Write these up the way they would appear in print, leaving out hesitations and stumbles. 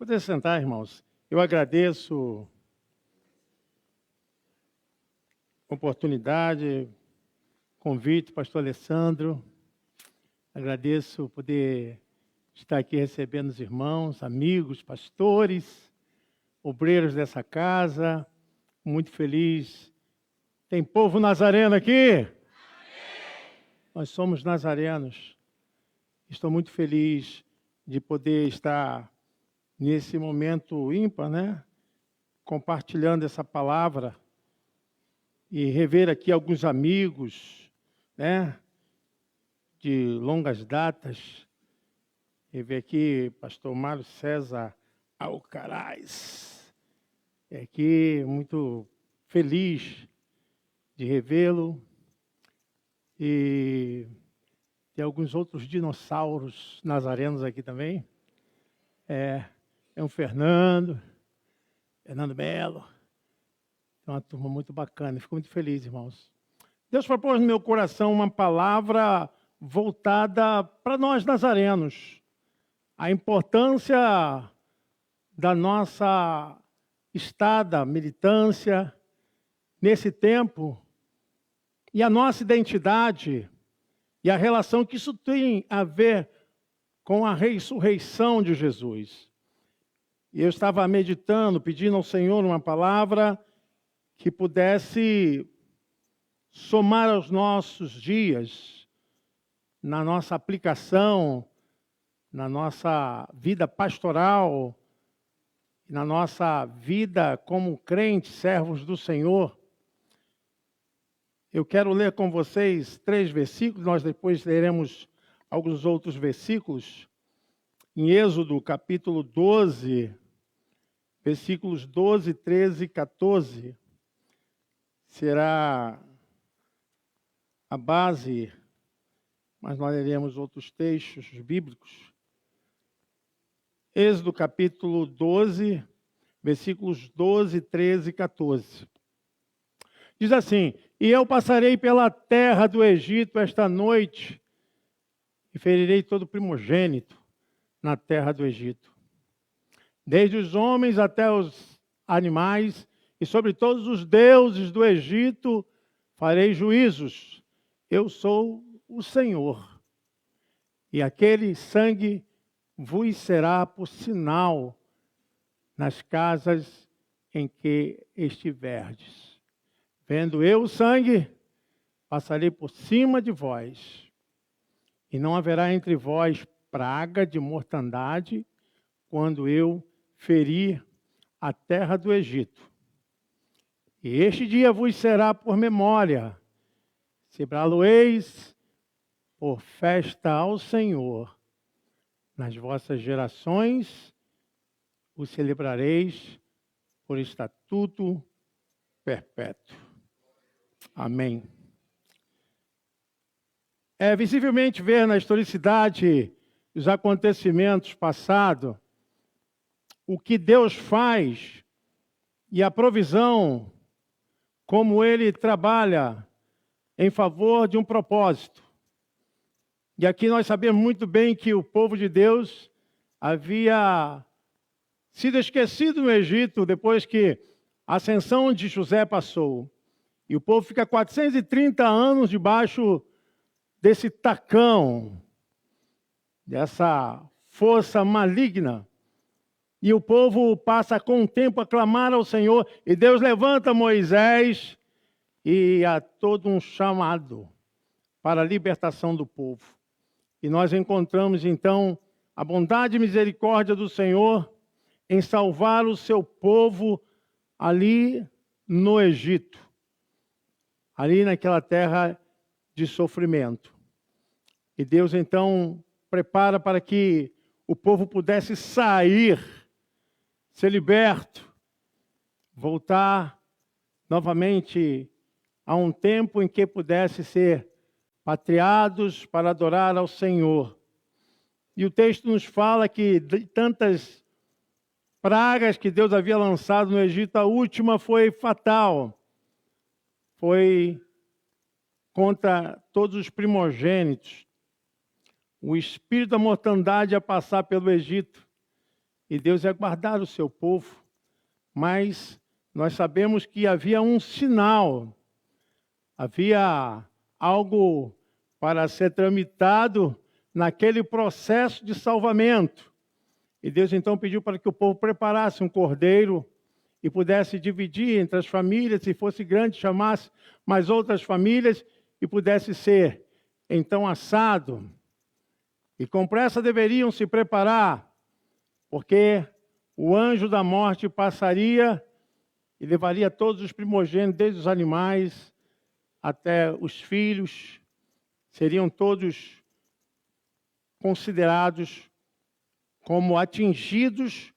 Poder sentar, irmãos. Eu agradeço a oportunidade, convite, pastor Alessandro. Agradeço poder estar aqui recebendo os irmãos, amigos, pastores, obreiros dessa casa. Muito feliz. Tem povo nazareno aqui? Amém. Nós somos nazarenos. Estou muito feliz de poder estar nesse momento ímpar, né? Compartilhando essa palavra e rever aqui alguns amigos, né? De longas datas. Rever aqui pastor Mário César Alcaraz. Aqui muito feliz de revê-lo. E tem alguns outros dinossauros nazarenos aqui também. É um Fernando Melo. É uma turma muito bacana. Fico muito feliz, irmãos. Deus propôs no meu coração uma palavra voltada para nós nazarenos. A importância da nossa estada, militância, nesse tempo, e a nossa identidade, e a relação que isso tem a ver com a ressurreição de Jesus. E eu estava meditando, pedindo ao Senhor uma palavra que pudesse somar aos nossos dias, na nossa aplicação, na nossa vida pastoral, na nossa vida como crentes, servos do Senhor. Eu quero ler com vocês 3 versículos, nós depois leremos alguns outros versículos. Em Êxodo, capítulo 12, versículos 12, 13 e 14, será a base, mas nós leremos outros textos bíblicos. Êxodo, capítulo 12, versículos 12, 13 e 14. Diz assim: E eu passarei pela terra do Egito esta noite, e ferirei todo primogênito na terra do Egito, desde os homens até os animais, e sobre todos os deuses do Egito farei juízos. Eu sou o Senhor. E aquele sangue vos será por sinal nas casas em que estiverdes. Vendo eu o sangue, passarei por cima de vós, e não haverá entre vós praga de mortandade, quando eu ferir a terra do Egito. E este dia vos será por memória, celebrá-lo-eis por festa ao Senhor. Nas vossas gerações o celebrareis por estatuto perpétuo. Amém. É visivelmente ver na historicidade dos acontecimentos passados o que Deus faz e a provisão, como Ele trabalha em favor de um propósito. E aqui nós sabemos muito bem que o povo de Deus havia sido esquecido no Egito depois que a ascensão de José passou. E o povo fica 430 anos debaixo desse tacão, dessa força maligna. E o povo passa com o tempo a clamar ao Senhor, e Deus levanta Moisés e há todo um chamado para a libertação do povo. E nós encontramos então a bondade e misericórdia do Senhor em salvar o seu povo ali no Egito, ali naquela terra de sofrimento. E Deus então prepara para que o povo pudesse sair, ser liberto, voltar novamente a um tempo em que pudesse ser patriados para adorar ao Senhor. E o texto nos fala que de tantas pragas que Deus havia lançado no Egito, a última foi fatal. Foi contra todos os primogênitos. O espírito da mortandade ia passar pelo Egito. e Deus ia guardar o seu povo. Mas nós sabemos que havia um sinal, havia algo para ser tramitado naquele processo de salvamento. E Deus então pediu para que o povo preparasse um cordeiro e pudesse dividir entre as famílias, se fosse grande, chamasse mais outras famílias e pudesse ser então assado. E com pressa deveriam se preparar, porque o anjo da morte passaria e levaria todos os primogênitos, desde os animais até os filhos, seriam todos considerados como atingidos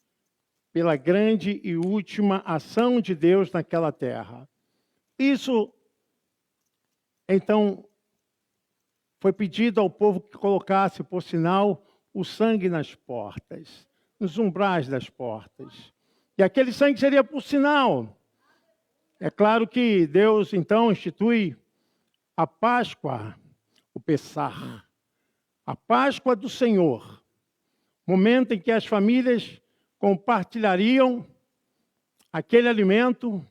pela grande e última ação de Deus naquela terra. Isso, então, foi pedido ao povo que colocasse, por sinal, o sangue nas portas, nos umbrais das portas. E aquele sangue seria por sinal. É claro que Deus, então, institui a Páscoa, o Pessah, a Páscoa do Senhor, momento em que as famílias compartilhariam aquele alimento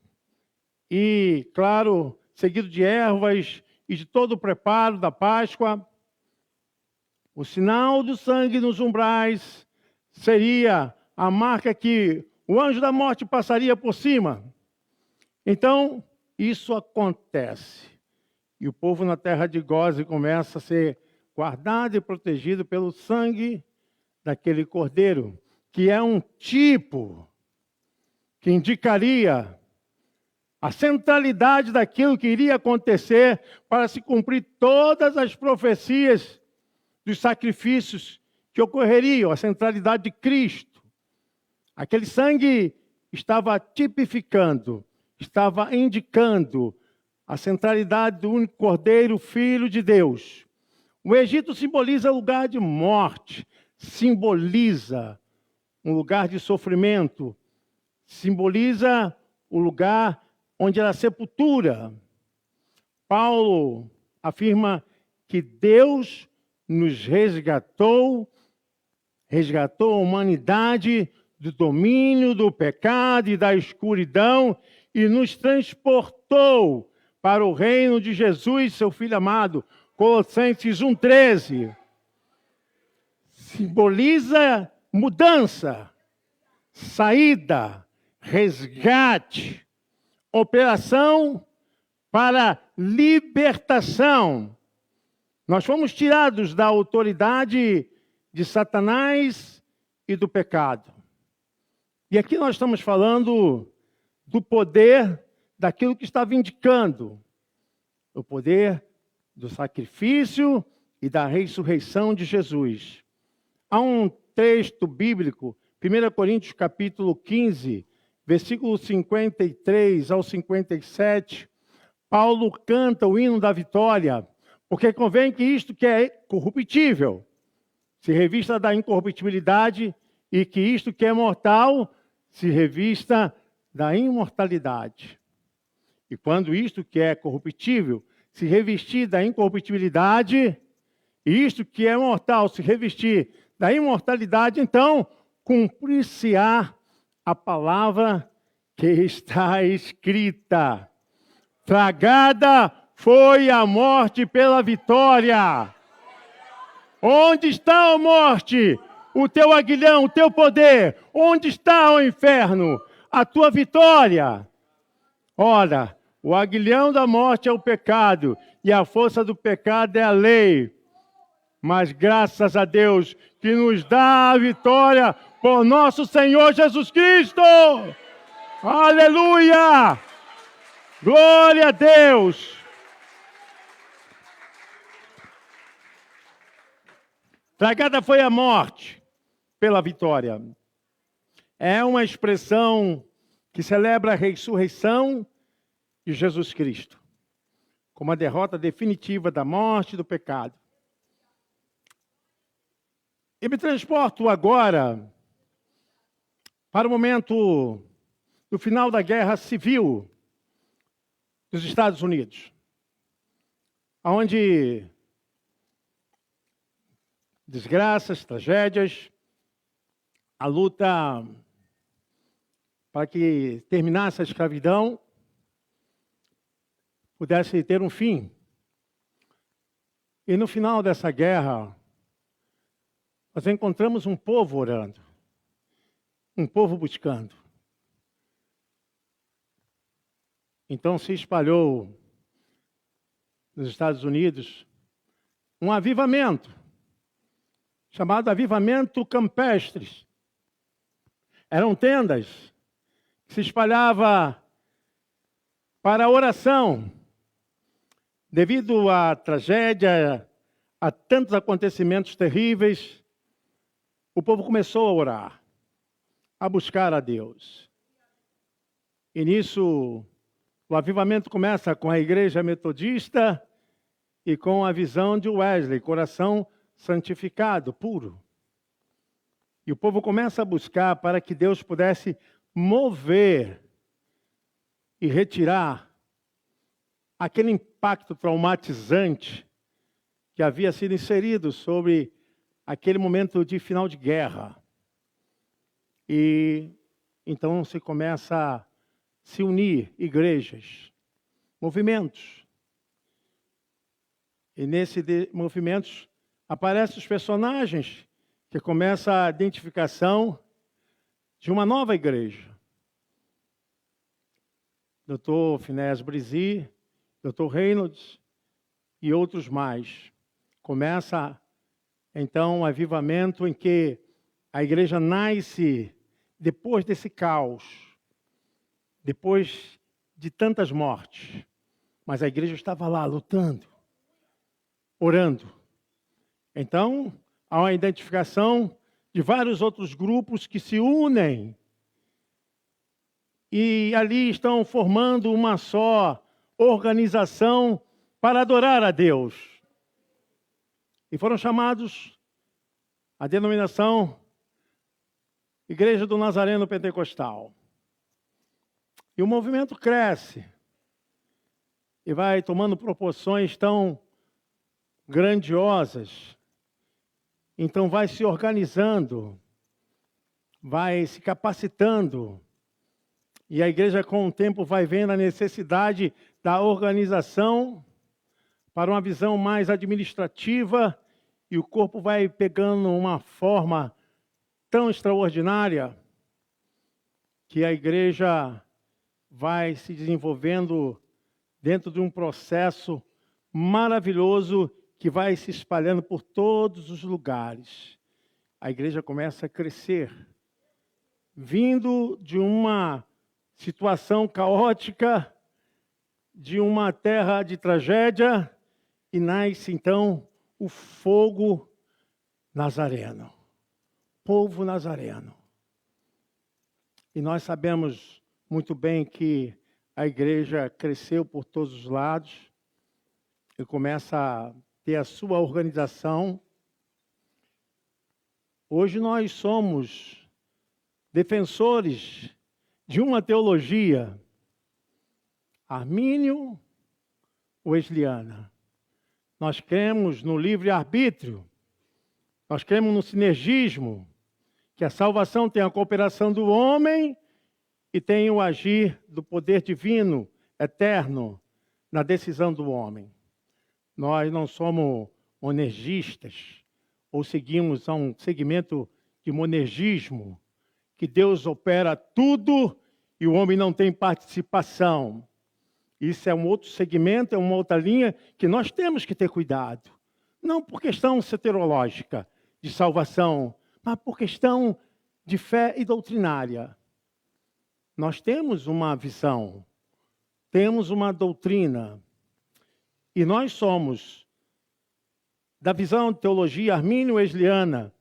e, claro, seguido de ervas e de todo o preparo da Páscoa. O sinal do sangue nos umbrais seria a marca que o anjo da morte passaria por cima. Então, isso acontece. E o povo na terra de Gósen começa a ser guardado e protegido pelo sangue daquele cordeiro, que é um tipo que indicaria a centralidade daquilo que iria acontecer para se cumprir todas as profecias dos sacrifícios que ocorreriam, a centralidade de Cristo. Aquele sangue estava tipificando, estava indicando a centralidade do único Cordeiro, Filho de Deus. O Egito simboliza lugar de morte, simboliza um lugar de sofrimento, simboliza o lugar onde era a sepultura. Paulo afirma que Deus nos resgatou a humanidade do domínio do pecado e da escuridão e nos transportou para o reino de Jesus, seu Filho amado. Colossenses 1,13. Simboliza mudança, saída, resgate, operação para libertação. Nós fomos tirados da autoridade de Satanás e do pecado. E aqui nós estamos falando do poder daquilo que estava indicando, o poder do sacrifício e da ressurreição de Jesus. Há um texto bíblico, 1 Coríntios capítulo 15, versículo 53 ao 57, Paulo canta o hino da vitória, porque convém que isto que é corruptível se revista da incorruptibilidade e que isto que é mortal se revista da imortalidade. E quando isto que é corruptível se revestir da incorruptibilidade, e isto que é mortal se revestir da imortalidade, então cumprir-se-á a palavra que está escrita. Tragada foi a morte pela vitória. Onde está a morte? O teu aguilhão, o teu poder. Onde está o inferno? A tua vitória. Ora, o aguilhão da morte é o pecado, e a força do pecado é a lei. Mas graças a Deus que nos dá a vitória por nosso Senhor Jesus Cristo. Aleluia! Glória a Deus! Tragada foi a morte pela vitória. É uma expressão que celebra a ressurreição de Jesus Cristo, como a derrota definitiva da morte e do pecado. Eu me transporto agora para o momento do final da Guerra Civil dos Estados Unidos, onde desgraças, tragédias a luta para que terminasse a escravidão pudesse ter um fim. E no final dessa guerra, nós encontramos um povo orando, um povo buscando. Então se espalhou nos Estados Unidos um avivamento, chamado avivamento campestre. Eram tendas que se espalhavam para a oração. Devido à tragédia, a tantos acontecimentos terríveis, o povo começou a orar, a buscar a Deus. E nisso, o avivamento começa com a igreja metodista e com a visão de Wesley, coração santificado, puro. E o povo começa a buscar para que Deus pudesse mover e retirar aquele impacto traumatizante que havia sido inserido sobre aquele momento de final de guerra. E então se começa a se unir igrejas, movimentos. E nesses movimentos aparecem os personagens que começa a identificação de uma nova igreja. Dr. Finés Brizzi, Dr. Reynolds e outros mais. Começa, então, um avivamento em que a igreja nasce depois desse caos, depois de tantas mortes. Mas a igreja estava lá, lutando, orando. Então, há uma identificação de vários outros grupos que se unem e ali estão formando uma só organização para adorar a Deus. E foram chamados a denominação Igreja do Nazareno Pentecostal. E o movimento cresce e vai tomando proporções tão grandiosas. Então vai se organizando, vai se capacitando. E a igreja, com o tempo, vai vendo a necessidade da organização para uma visão mais administrativa, e o corpo vai pegando uma forma tão extraordinária que a igreja vai se desenvolvendo dentro de um processo maravilhoso que vai se espalhando por todos os lugares. A igreja começa a crescer, vindo de uma situação caótica, de uma terra de tragédia, e nasce então o fogo nazareno, povo nazareno. E nós sabemos muito bem que a igreja cresceu por todos os lados e começa a ter a sua organização. Hoje nós somos defensores de uma teologia armínio-wesleyana. Nós cremos no livre-arbítrio, nós cremos no sinergismo, que a salvação tem a cooperação do homem e tem o agir do poder divino, eterno, na decisão do homem. Nós não somos monergistas, ou seguimos a um segmento de monergismo, que Deus opera tudo e o homem não tem participação. Isso é um outro segmento, é uma outra linha que nós temos que ter cuidado. Não por questão soterológica de salvação, mas por questão de fé e doutrinária. Nós temos uma visão, temos uma doutrina, e nós somos da visão de teologia armínio-wesleyana.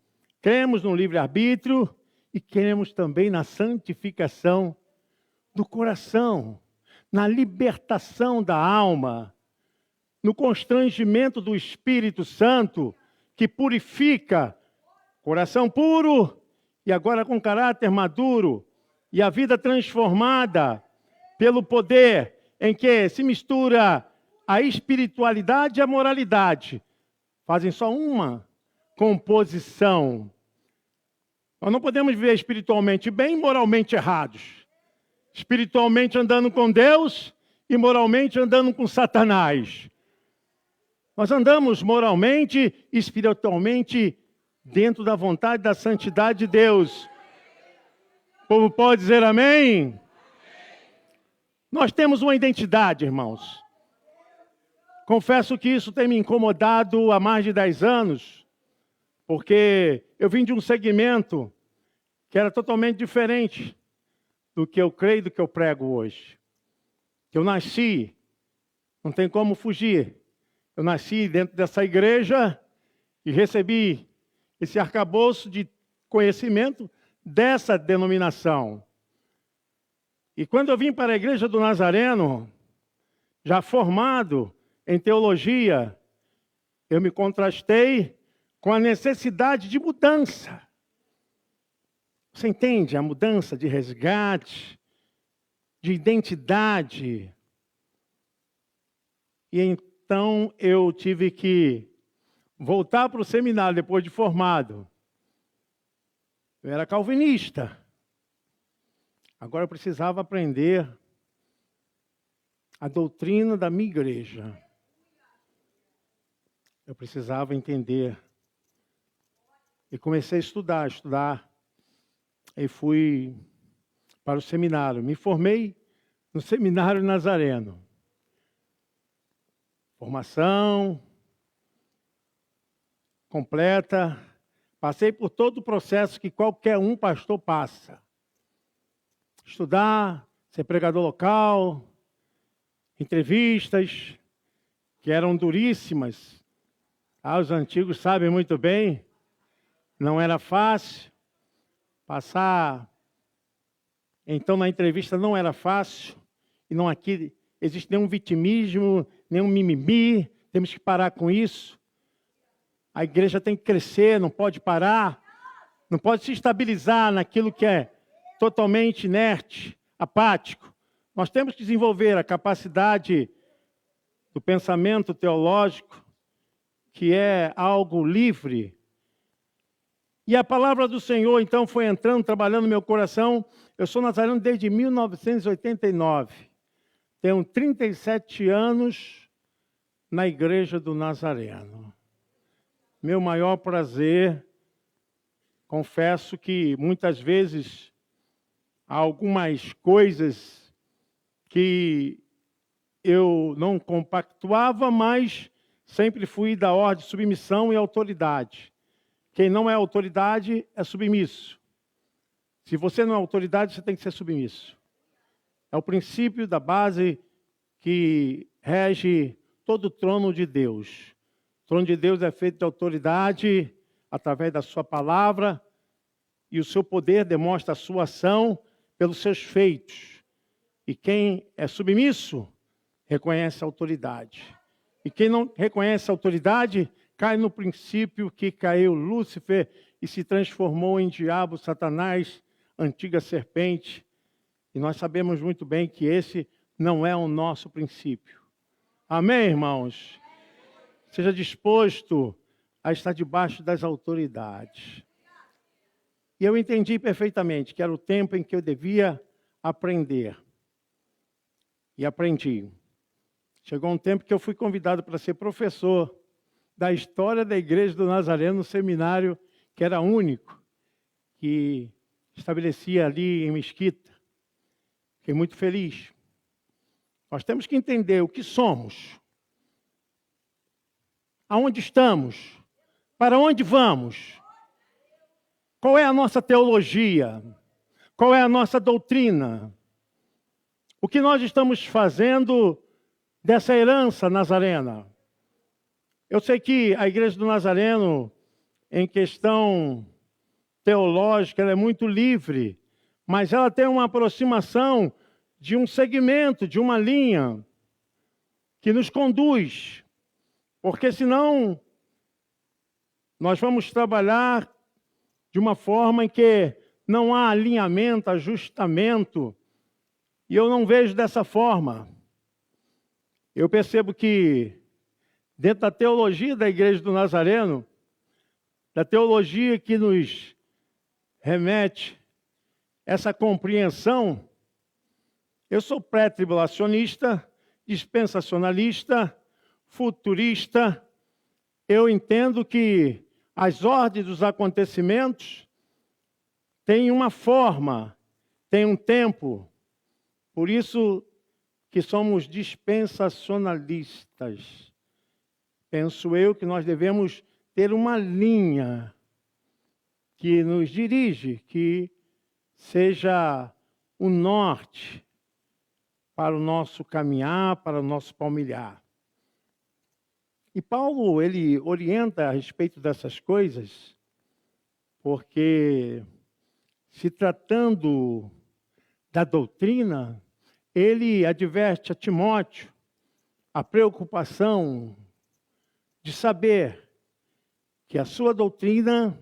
Cremos no livre-arbítrio e cremos também na santificação do coração, na libertação da alma, no constrangimento do Espírito Santo, que purifica coração puro e agora com caráter maduro, e a vida transformada pelo poder em que se mistura a espiritualidade e a moralidade. Fazem só uma composição. Nós não podemos viver espiritualmente bem e moralmente errados. Espiritualmente andando com Deus e moralmente andando com Satanás. Nós andamos moralmente e espiritualmente dentro da vontade da santidade de Deus. O povo pode dizer amém? Nós temos uma identidade, irmãos. Confesso que isso tem me incomodado há mais de 10 anos, porque eu vim de um segmento que era totalmente diferente do que eu creio e do que eu prego hoje. Eu nasci, não tem como fugir, eu nasci dentro dessa igreja e recebi esse arcabouço de conhecimento dessa denominação. E quando eu vim para a igreja do Nazareno, já formado em teologia, eu me contrastei com a necessidade de mudança. Você entende? A mudança de resgate, de identidade. E então eu tive que voltar para o seminário depois de formado. Eu era calvinista. Agora eu precisava aprender a doutrina da minha igreja. Eu precisava entender. E comecei a estudar. E fui para o seminário. Me formei no Seminário Nazareno. Formação completa. Passei por todo o processo que qualquer um pastor passa. Estudar, ser pregador local, entrevistas, que eram duríssimas. Os antigos sabem muito bem, não era fácil. Passar, então, na entrevista não era fácil. E não aqui existe nenhum vitimismo, nenhum mimimi. Temos que parar com isso. A igreja tem que crescer, não pode parar. Não pode se estabilizar naquilo que é totalmente inerte, apático. Nós temos que desenvolver a capacidade do pensamento teológico, que é algo livre. E a palavra do Senhor, então, foi entrando, trabalhando no meu coração. Eu sou nazareno desde 1989. Tenho 37 anos na igreja do Nazareno. Meu maior prazer, confesso que muitas vezes há algumas coisas que eu não compactuava, mas sempre fui da ordem de submissão e autoridade. Quem não é autoridade é submisso. Se você não é autoridade, você tem que ser submisso. É o princípio da base que rege todo o trono de Deus. O trono de Deus é feito de autoridade através da sua palavra e o seu poder demonstra a sua ação pelos seus feitos. E quem é submisso reconhece a autoridade. E quem não reconhece a autoridade cai no princípio que caiu Lúcifer e se transformou em diabo, Satanás, antiga serpente. E nós sabemos muito bem que esse não é o nosso princípio. Amém, irmãos? Seja disposto a estar debaixo das autoridades. E eu entendi perfeitamente que era o tempo em que eu devia aprender. E aprendi. Chegou um tempo que eu fui convidado para ser professor da história da igreja do Nazareno, no seminário que era único, que estabelecia ali em Mesquita. Fiquei muito feliz. Nós temos que entender o que somos, aonde estamos, para onde vamos, qual é a nossa teologia, qual é a nossa doutrina, o que nós estamos fazendo dessa herança nazarena. Eu sei que a igreja do Nazareno, em questão teológica, ela é muito livre, mas ela tem uma aproximação de um segmento, de uma linha que nos conduz. Porque senão nós vamos trabalhar de uma forma em que não há alinhamento, ajustamento, e eu não vejo dessa forma. Eu percebo que dentro da teologia da igreja do Nazareno, da teologia que nos remete essa compreensão. Eu sou pré-tribulacionista, dispensacionalista, futurista. Eu entendo que as ordens dos acontecimentos têm uma forma, têm um tempo. Por isso que somos dispensacionalistas. Penso eu que nós devemos ter uma linha que nos dirige, que seja o norte para o nosso caminhar, para o nosso palmilhar. E Paulo, ele orienta a respeito dessas coisas, porque se tratando da doutrina, ele adverte a Timóteo a preocupação de saber que a sua doutrina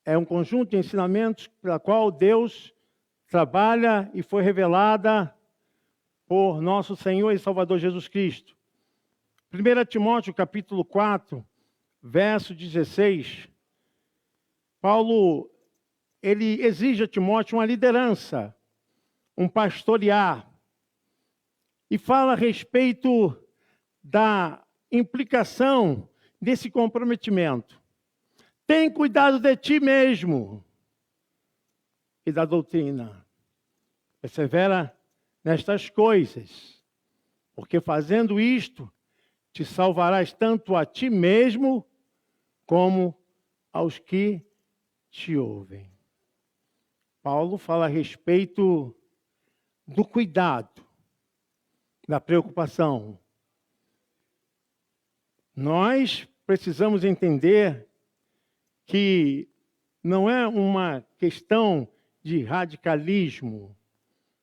é um conjunto de ensinamentos pela qual Deus trabalha e foi revelada por nosso Senhor e Salvador Jesus Cristo. 1 Timóteo, capítulo 4, verso 16, Paulo, ele exige a Timóteo uma liderança, um pastorear, e fala a respeito da implicação desse comprometimento. Tem cuidado de ti mesmo e da doutrina. Persevera nestas coisas, porque fazendo isto, te salvarás tanto a ti mesmo como aos que te ouvem. Paulo fala a respeito do cuidado, da preocupação. Nós precisamos entender que não é uma questão de radicalismo,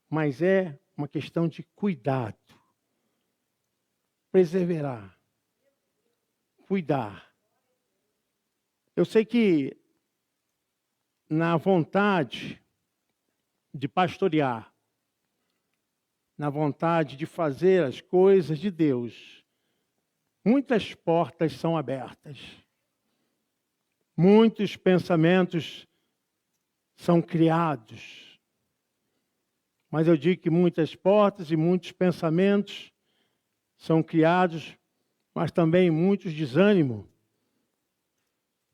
mas é uma questão de cuidado. Perseverar. Cuidar. Eu sei que na vontade de pastorear, na vontade de fazer as coisas de Deus, muitas portas são abertas. Muitos pensamentos são criados. Mas eu digo que muitas portas e muitos pensamentos são criados, mas também muitos desânimos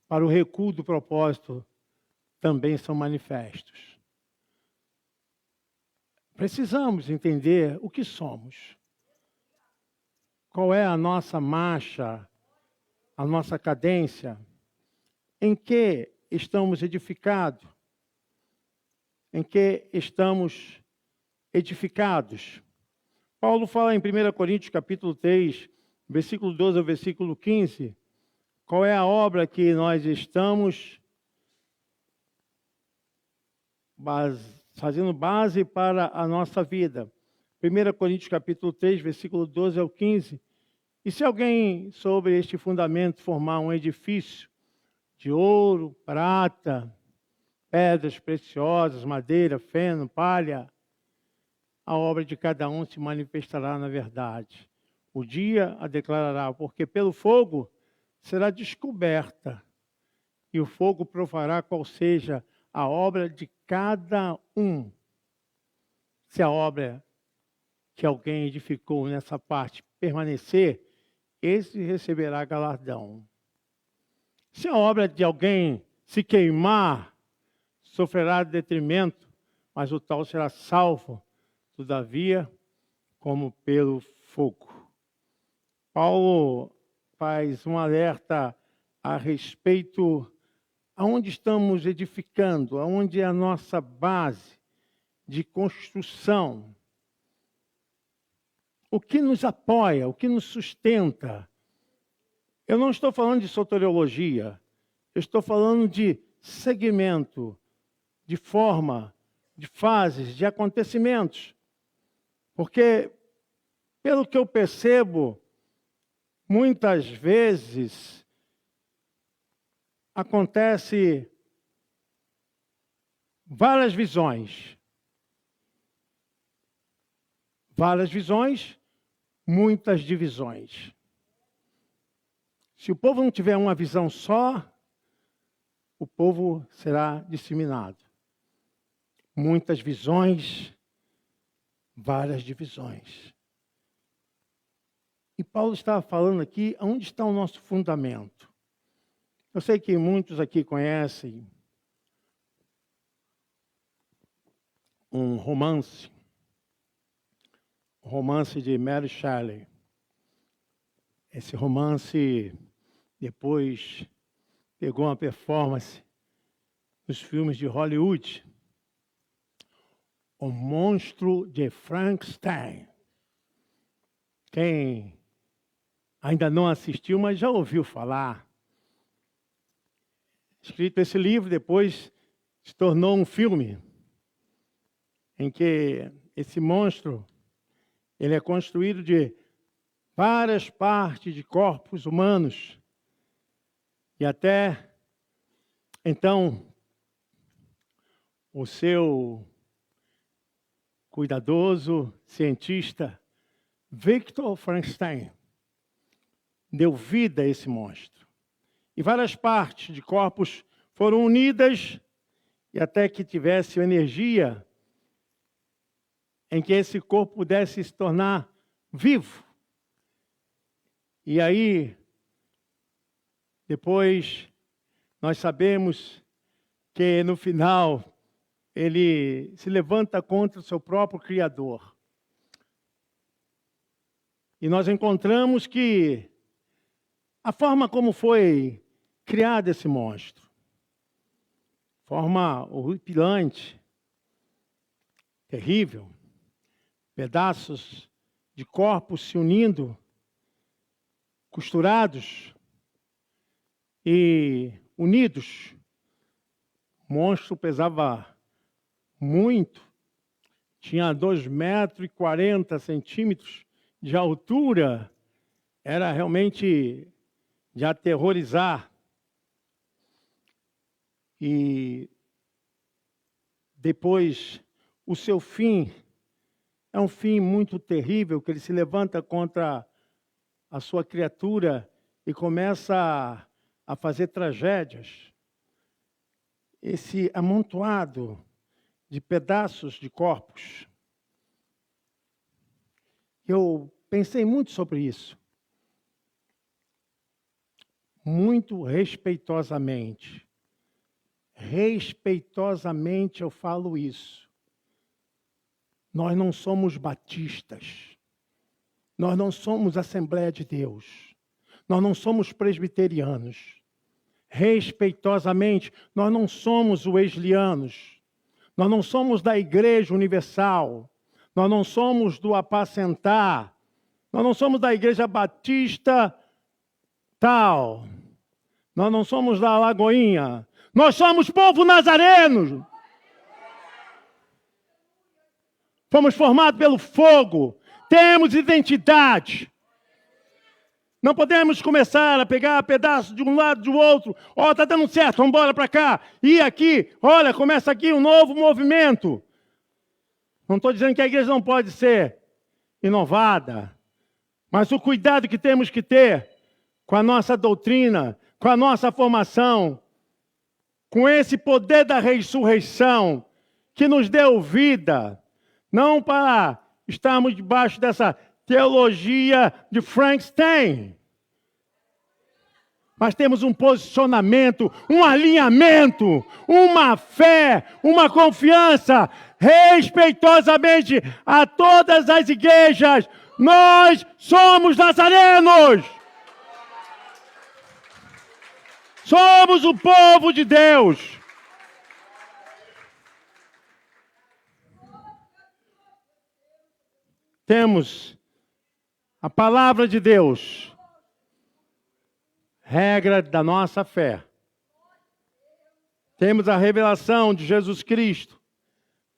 para o recuo do propósito também são manifestos. Precisamos entender o que somos. Qual é a nossa marcha, a nossa cadência? Em que estamos edificados? Em que estamos edificados? Paulo fala em 1 Coríntios capítulo 3, versículo 12 ao versículo 15, qual é a obra que nós estamos fazendo base para a nossa vida. 1 Coríntios capítulo 3, versículo 12 ao 15. E se alguém sobre este fundamento formar um edifício de ouro, prata, pedras preciosas, madeira, feno, palha, a obra de cada um se manifestará na verdade. O dia a declarará, porque pelo fogo será descoberta, e o fogo provará qual seja a obra de cada um. Se a obra que alguém edificou nessa parte permanecer, esse receberá galardão. Se a obra de alguém se queimar, sofrerá detrimento, mas o tal será salvo, todavia, como pelo fogo. Paulo faz um alerta a respeito aonde estamos edificando, aonde é a nossa base de construção. O que nos apoia, o que nos sustenta. Eu não estou falando de soteriologia, eu estou falando de segmento, de forma, de fases, de acontecimentos. Porque, pelo que eu percebo, muitas vezes acontece várias visões. Várias visões, muitas divisões. Se o povo não tiver uma visão só, o povo será disseminado. Muitas visões, várias divisões. E Paulo estava falando aqui, onde está o nosso fundamento? Eu sei que muitos aqui conhecem um romance de Mary Shelley. Esse romance depois pegou uma performance nos filmes de Hollywood. O Monstro de Frankenstein. Quem ainda não assistiu, mas já ouviu falar. Escrito esse livro, depois se tornou um filme em que esse monstro ele é construído de várias partes de corpos humanos. E até então o seu cuidadoso cientista Victor Frankenstein deu vida a esse monstro. E várias partes de corpos foram unidas e até que tivesse energia em que esse corpo pudesse se tornar vivo. E aí, depois, nós sabemos que no final ele se levanta contra o seu próprio Criador. E nós encontramos que a forma como foi criado esse monstro, forma horripilante, terrível, pedaços de corpos se unindo, costurados e unidos. O monstro pesava muito, tinha 2,40 metros de altura, era realmente de aterrorizar. E depois, o seu fim é um fim muito terrível, que ele se levanta contra a sua criatura e começa a fazer tragédias. Esse amontoado de pedaços de corpos. Eu pensei muito sobre isso. Muito respeitosamente. Respeitosamente eu falo isso. Nós não somos batistas. Nós não somos Assembleia de Deus. Nós não somos presbiterianos. Respeitosamente, nós não somos wesleyanianos. Nós não somos da Igreja Universal. Nós não somos do Apacentar. Nós não somos da Igreja Batista tal. Nós não somos da Lagoinha. Nós somos povo nazareno. Fomos formados pelo fogo. Temos identidade. Não podemos começar a pegar pedaços de um lado do outro. Ó, está dando certo, vamos embora para cá. E aqui, olha, começa aqui um novo movimento. Não estou dizendo que a igreja não pode ser inovada. Mas o cuidado que temos que ter com a nossa doutrina, com a nossa formação, com esse poder da ressurreição que nos deu vida, não para estarmos debaixo dessa teologia de Frankenstein. Mas temos um posicionamento, um alinhamento, uma fé, uma confiança, respeitosamente a todas as igrejas. Nós somos nazarenos. Somos o povo de Deus. Temos a palavra de Deus, regra da nossa fé. Temos a revelação de Jesus Cristo,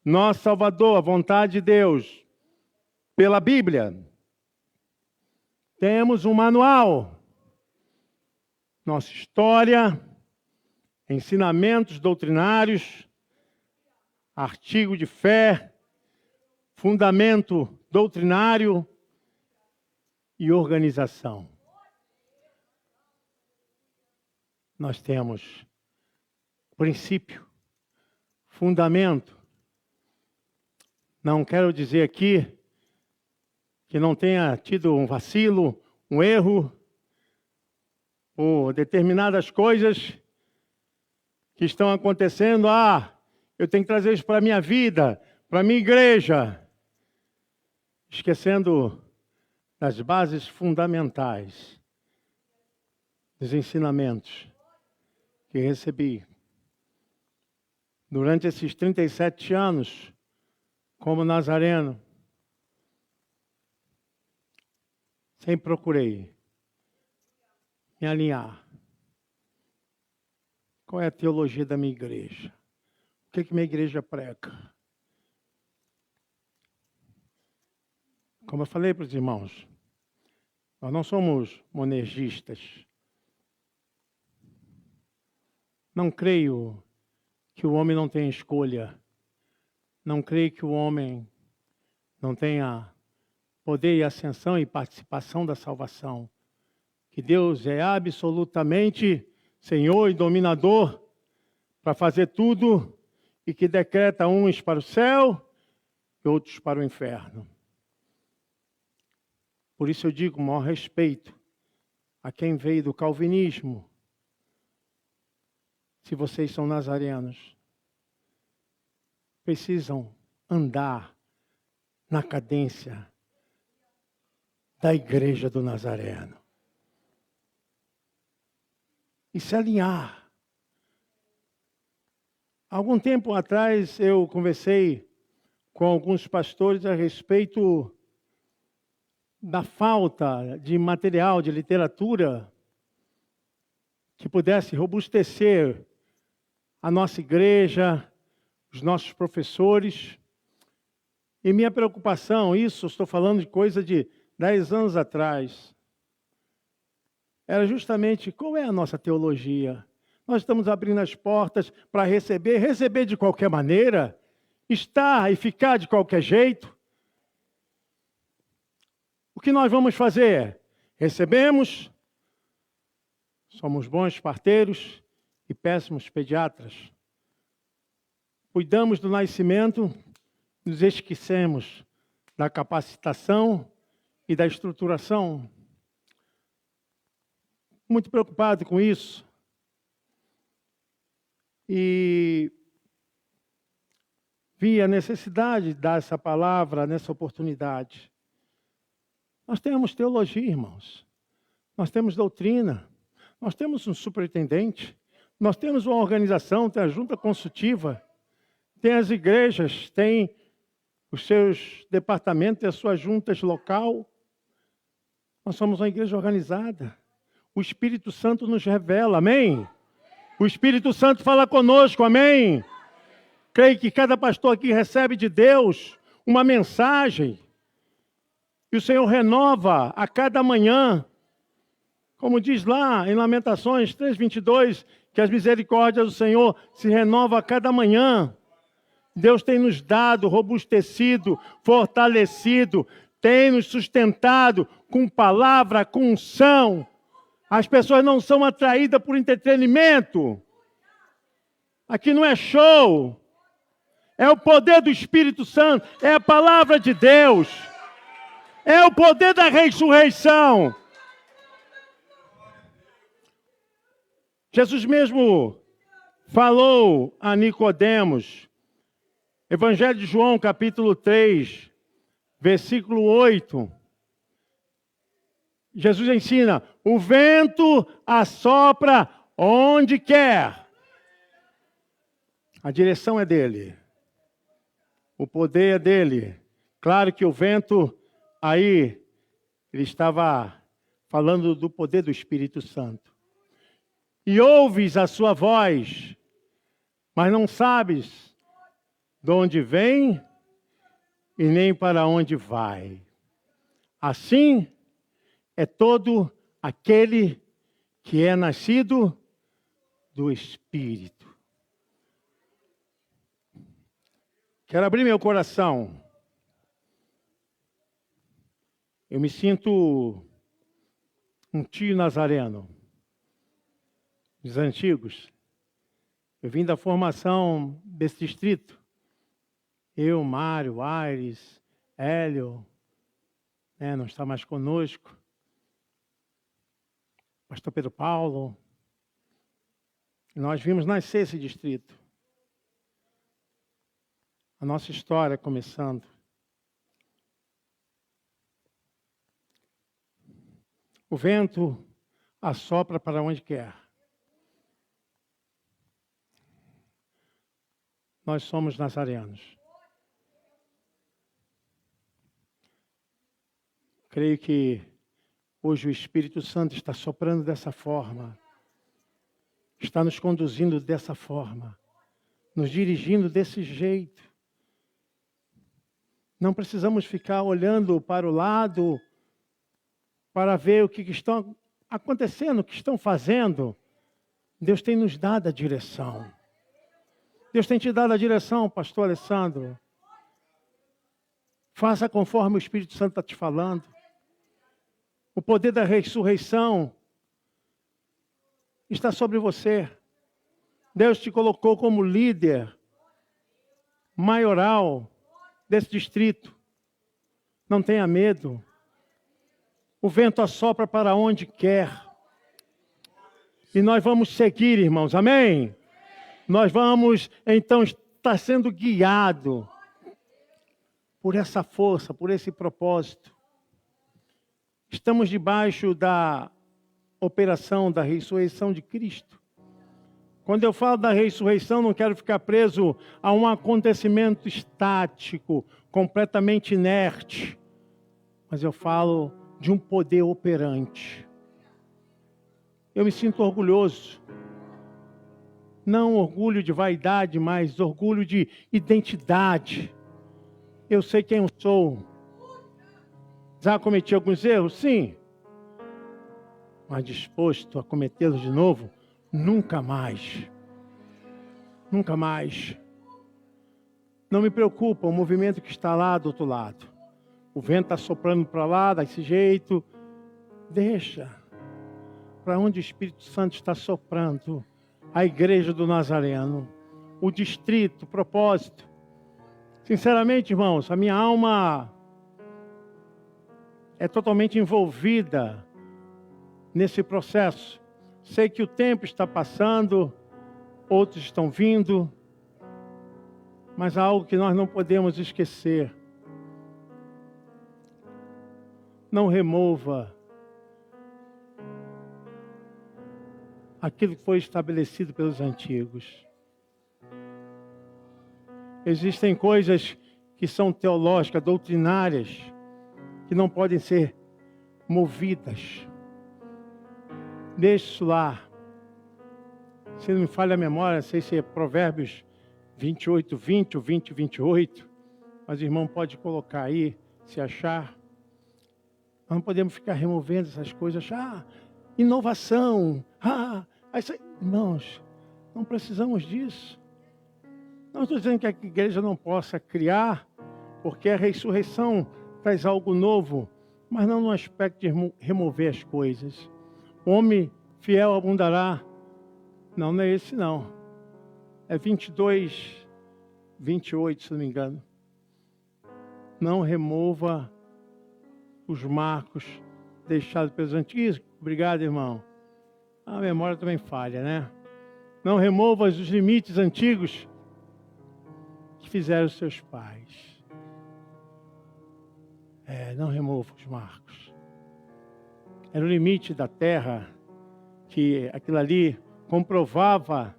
nosso Salvador, a vontade de Deus, pela Bíblia. Temos um manual, nossa história, ensinamentos doutrinários, artigo de fé, fundamento doutrinário e organização. Nós temos princípio, fundamento. Não quero dizer aqui que não tenha tido um vacilo, um erro, ou determinadas coisas que estão acontecendo. Eu tenho que trazer isso para a minha vida, para a minha igreja. Esquecendo das bases fundamentais, dos ensinamentos que recebi durante esses 37 anos como nazareno. Sempre procurei me alinhar. Qual é a teologia da minha igreja? O que minha igreja prega? Como eu falei para os irmãos, nós não somos monergistas. Não creio que o homem não tenha escolha. Não creio que o homem não tenha poder e ascensão e participação da salvação. Que Deus é absolutamente Senhor e dominador para fazer tudo e que decreta uns para o céu e outros para o inferno. Por isso eu digo, maior respeito a quem veio do calvinismo. Se vocês são nazarenos, precisam andar na cadência da igreja do Nazareno. E se alinhar. Algum tempo atrás eu conversei com alguns pastores a respeito da falta de material, de literatura que pudesse robustecer a nossa igreja, os nossos professores. E minha preocupação, isso estou falando de coisa de 10 anos atrás, era justamente qual é a nossa teologia. Nós estamos abrindo as portas para receber de qualquer maneira, estar e ficar de qualquer jeito. O que nós vamos fazer? Recebemos, somos bons parteiros e péssimos pediatras. Cuidamos do nascimento, nos esquecemos da capacitação e da estruturação. Muito preocupado com isso. E vi a necessidade de dar essa palavra nessa oportunidade. Nós temos teologia, irmãos. Nós temos doutrina. Nós temos um superintendente. Nós temos uma organização, tem a junta consultiva. Tem as igrejas, tem os seus departamentos, tem as suas juntas local. Nós somos uma igreja organizada. O Espírito Santo nos revela, amém? O Espírito Santo fala conosco, amém? Creio que cada pastor aqui recebe de Deus uma mensagem. E o Senhor renova a cada manhã. Como diz lá em Lamentações 3:22, que as misericórdias do Senhor se renovam a cada manhã. Deus tem nos dado, robustecido, fortalecido, tem nos sustentado com palavra, com unção. As pessoas não são atraídas por entretenimento. Aqui não é show. É o poder do Espírito Santo, é a palavra de Deus. É o poder da ressurreição. Jesus mesmo falou a Nicodemos, Evangelho de João, capítulo 3, versículo 8. Jesus ensina, o vento assopra onde quer. A direção é dele. O poder é dele. Claro que o vento, aí, ele estava falando do poder do Espírito Santo. E ouves a sua voz, mas não sabes de onde vem e nem para onde vai. Assim é todo aquele que é nascido do Espírito. Quero abrir meu coração. Eu me sinto um tio nazareno, dos antigos, Eu vim da formação desse distrito. Eu, Mário, Aires, Hélio, não está mais conosco. Pastor Pedro Paulo. Nós vimos nascer esse distrito. A nossa história começando. O vento assopra para onde quer. Nós somos nazareanos. Creio que hoje o Espírito Santo está soprando dessa forma. Está nos conduzindo dessa forma. Nos dirigindo desse jeito. Não precisamos ficar olhando para o lado para ver o que estão acontecendo, o que estão fazendo. Deus tem nos dado a direção. Deus tem te dado a direção, pastor Alessandro. Faça conforme o Espírito Santo está te falando. O poder da ressurreição está sobre você. Deus te colocou como líder maioral desse distrito. Não tenha medo. O vento assopra para onde quer. E nós vamos seguir, irmãos. Amém? Nós vamos, então, estar sendo guiado por essa força, por esse propósito. Estamos debaixo da operação da ressurreição de Cristo. Quando eu falo da ressurreição, não quero ficar preso a um acontecimento estático, completamente inerte. Mas eu falo de um poder operante. Eu me sinto orgulhoso. Não orgulho de vaidade, mas orgulho de identidade. Eu sei quem eu sou. Já cometi alguns erros? Sim. Mas disposto a cometê-los de novo? Nunca mais. Nunca mais. Não me preocupa o movimento que está lá do outro lado. O vento está soprando para lá, desse jeito. Deixa. Para onde o Espírito Santo está soprando. A igreja do Nazareno. O distrito, o propósito. Sinceramente, irmãos, a minha alma é totalmente envolvida nesse processo. Sei que o tempo está passando, outros estão vindo, mas há algo que nós não podemos esquecer. Não remova aquilo que foi estabelecido pelos antigos. Existem coisas que são teológicas, doutrinárias, que não podem ser movidas. Deixe isso lá. Se não me falha a memória, não sei se é Provérbios 28, 20 ou 20, 28. Mas o irmão pode colocar aí, se achar. Nós não podemos ficar removendo essas coisas. Inovação. Irmãos, não precisamos disso. Não estou dizendo que a igreja não possa criar, porque a ressurreição traz algo novo, mas não no aspecto de remover as coisas. O homem fiel abundará. Não é esse não. É 22, 28, se não me engano. Não remova os marcos deixados pelos antigos. Obrigado, irmão. A memória também falha, né? Não remova os limites antigos que fizeram os seus pais. Não remova os marcos. Era o limite da terra, que aquilo ali comprovava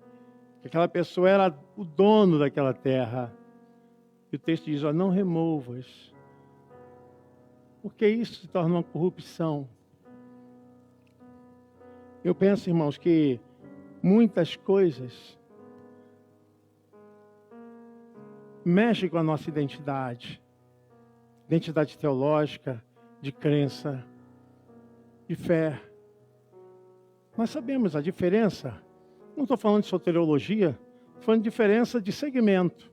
que aquela pessoa era o dono daquela terra. E o texto diz, não removas. Porque isso se torna uma corrupção. Eu penso, irmãos, que muitas coisas mexem com a nossa identidade. Identidade teológica, de crença, de fé. Nós sabemos a diferença. Não estou falando de soteriologia, estou falando de diferença de segmento.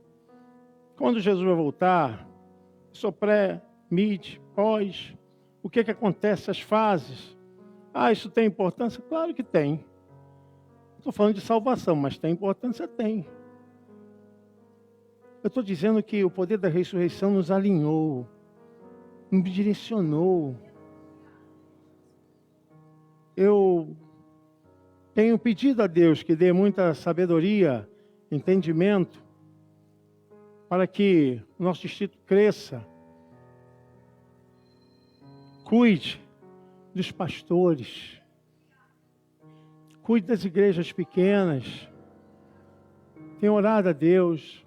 Quando Jesus vai voltar, sou pré, mid, pós, o que acontece, as fases. Isso tem importância? Claro que tem. Estou falando de salvação, mas tem importância? Tem. Eu estou dizendo que o poder da ressurreição nos alinhou, nos direcionou. Eu tenho pedido a Deus que dê muita sabedoria, entendimento, para que o nosso distrito cresça. Cuide dos pastores. Cuide das igrejas pequenas. Tenho orado a Deus.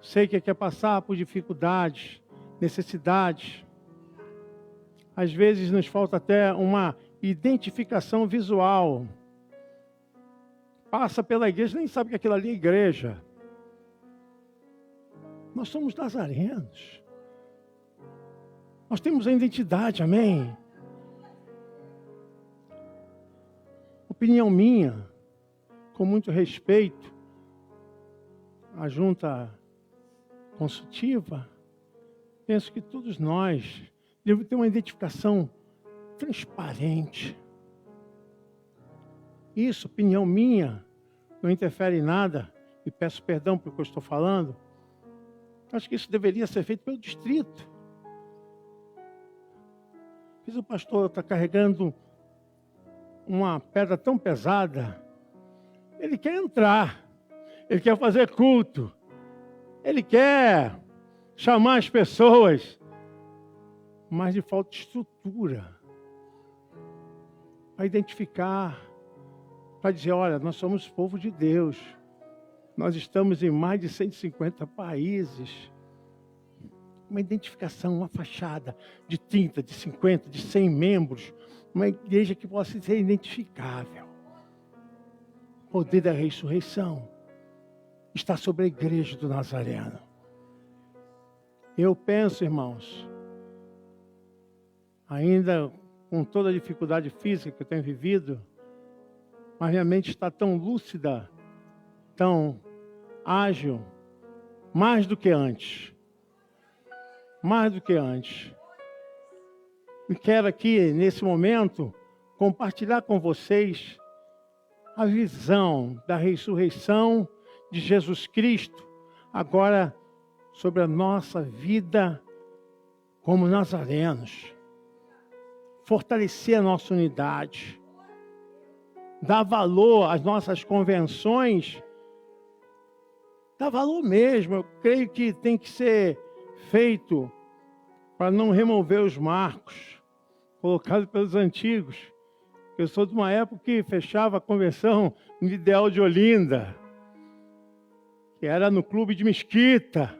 Sei que quer passar por dificuldades, necessidades. Às vezes nos falta até uma identificação visual. Passa pela igreja, nem sabe que aquilo ali é igreja. Nós somos nazarenos. Nós temos a identidade, amém? Opinião minha, com muito respeito, a junta consultiva, penso que todos nós devemos ter uma identificação transparente. Isso, opinião minha, não interfere em nada, e peço perdão pelo que eu estou falando. Acho que isso deveria ser feito pelo distrito. Mas o pastor está carregando uma pedra tão pesada, ele quer entrar, ele quer fazer culto, ele quer chamar as pessoas, mas lhe falta estrutura para identificar, para dizer, olha, nós somos povo de Deus, nós estamos em mais de 150 países. Uma identificação, uma fachada de 30, de 50, de 100 membros, uma igreja que possa ser identificável. O poder da ressurreição está sobre a igreja do Nazareno. Eu penso, irmãos, ainda com toda a dificuldade física que eu tenho vivido, mas minha mente está tão lúcida, tão ágil, mais do que antes. Mais do que antes. E quero aqui, nesse momento, compartilhar com vocês a visão da ressurreição de Jesus Cristo, agora sobre a nossa vida como nazarenos. Fortalecer a nossa unidade. Dar valor às nossas convenções. Dar valor mesmo. Eu creio que tem que ser feito para não remover os marcos colocados pelos antigos. Eu sou de uma época que fechava a convenção no Ideal de Olinda, que era no Clube de Mesquita.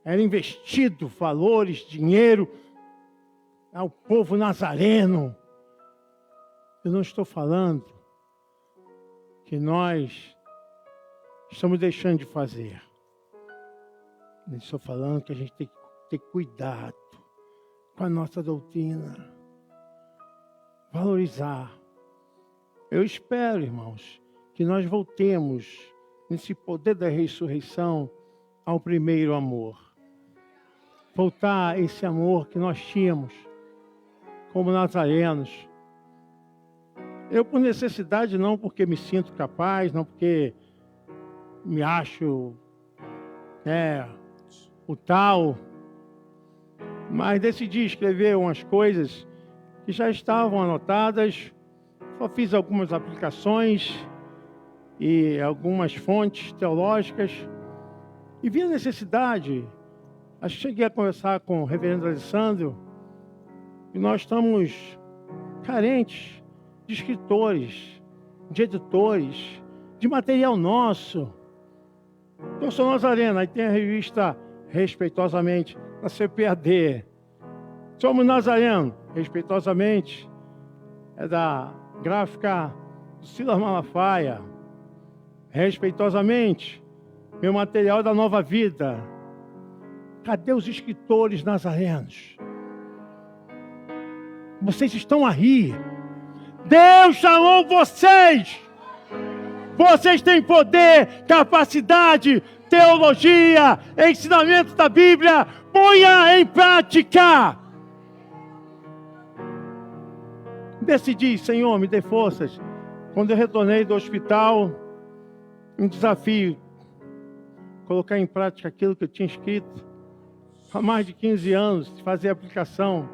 Era investido valores, dinheiro ao povo nazareno. Eu não estou falando que nós estamos deixando de fazer. Eu estou falando que a gente tem que ter cuidado com a nossa doutrina. Valorizar. Eu espero, irmãos, que nós voltemos nesse poder da ressurreição ao primeiro amor. Voltar a esse amor que nós tínhamos como nazarenos. Eu por necessidade, não porque me sinto capaz, não porque me acho o tal, mas decidi escrever umas coisas que já estavam anotadas, só fiz algumas aplicações e algumas fontes teológicas e vi a necessidade. Acho que cheguei a conversar com o reverendo Alessandro e nós estamos carentes de escritores, de editores, de material nosso. Eu sou nazareno, aí tem a revista Respeitosamente, da CPAD. Somos nazareno, respeitosamente, é da gráfica do Silas Malafaia. Respeitosamente, meu material é da Nova Vida. Cadê os escritores nazarenos? Vocês estão a rir. Deus chamou vocês. Vocês têm poder, capacidade, teologia, ensinamento da Bíblia. Ponha em prática. Decidi, Senhor, me dê forças Quando eu retornei do hospital, um desafio, colocar em prática aquilo que eu tinha escrito há mais de 15 anos, fazer aplicação.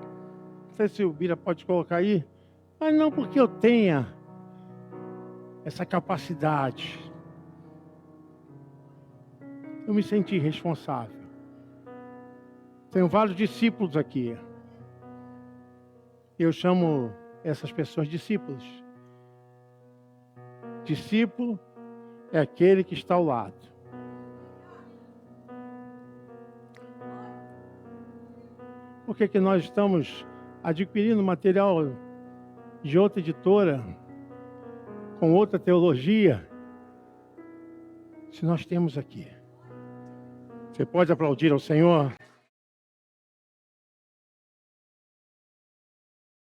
Não sei se o Bira pode colocar aí, mas não porque eu tenha essa capacidade. Eu me senti responsável. Tenho vários discípulos aqui. Eu chamo essas pessoas discípulos. Discípulo é aquele que está ao lado. Por que nós estamos adquirindo material de outra editora, com outra teologia, se nós temos aqui? Você pode aplaudir ao Senhor?